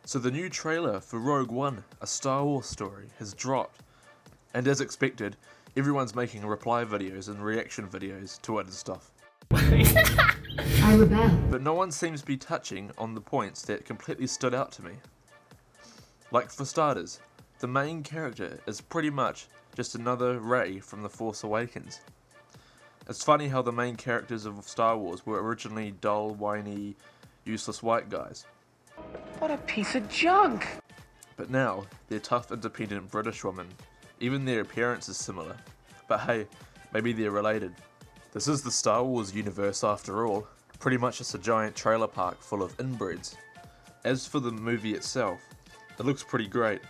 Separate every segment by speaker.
Speaker 1: So the new trailer for Rogue One, a Star Wars story, has dropped, and as expected, everyone's making reply videos and reaction videos to it and stuff.
Speaker 2: I rebel.
Speaker 1: But no one seems to be touching on the points that completely stood out to me. Like for starters, the main character is pretty much just another Rey from The Force Awakens. It's funny how the main characters of Star Wars were originally dull, whiny, useless white guys.
Speaker 3: What a piece of junk!
Speaker 1: But now, they're tough, independent British women. Even their appearance is similar. But hey, maybe they're related. This is the Star Wars universe after all. Pretty much just a giant trailer park full of inbreds. As for the movie itself, it looks pretty great.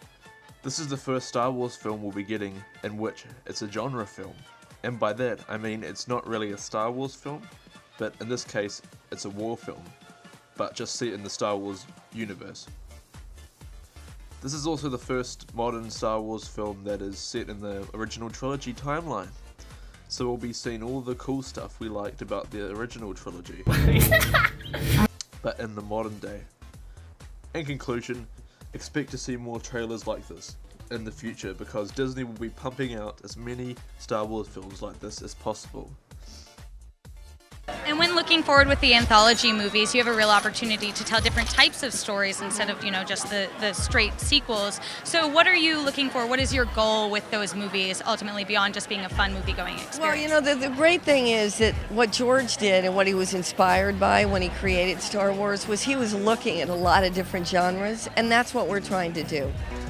Speaker 1: This is the first Star Wars film we'll be getting in which it's a genre film. And by that, I mean it's not really a Star Wars film, but in this case, it's a war film, but just set in the Star Wars universe. This is also the first modern Star Wars film that is set in the original trilogy timeline. So we'll be seeing all the cool stuff we liked about the original trilogy, but in the modern day. In conclusion, expect to see more trailers like this in the future because Disney will be pumping out as many Star Wars films like this as possible.
Speaker 4: And when looking forward with the anthology movies, you have a real opportunity to tell different types of stories instead of, just the straight sequels. So what are you looking for? What is your goal with those movies, ultimately beyond just being a fun movie-going experience?
Speaker 5: Well, the great thing is that what George did and what he was inspired by when he created Star Wars was he was looking at a lot of different genres, and that's what we're trying to do.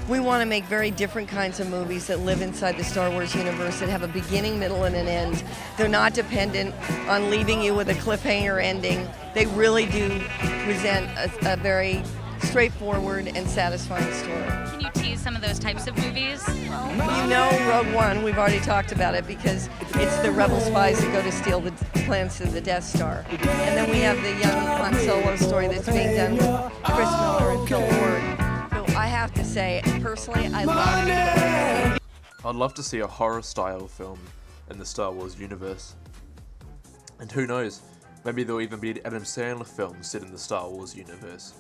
Speaker 5: We want to make very different kinds of movies that live inside the Star Wars universe that have a beginning, middle, and an end. They're not dependent on leaving you with a cliffhanger ending. They really do present a very straightforward and satisfying story.
Speaker 4: Can you tease some of those types of movies?
Speaker 5: You know Rogue One, we've already talked about it because it's the rebel spies that go to steal the plans to the Death Star. And then we have the young Han Solo story that's being done with Chris Miller and Phil Lord. So I have to say, personally, I love it.
Speaker 1: I'd love to see a horror-style film in the Star Wars universe. And who knows, maybe there'll even be an Adam Sandler film set in the Star Wars universe.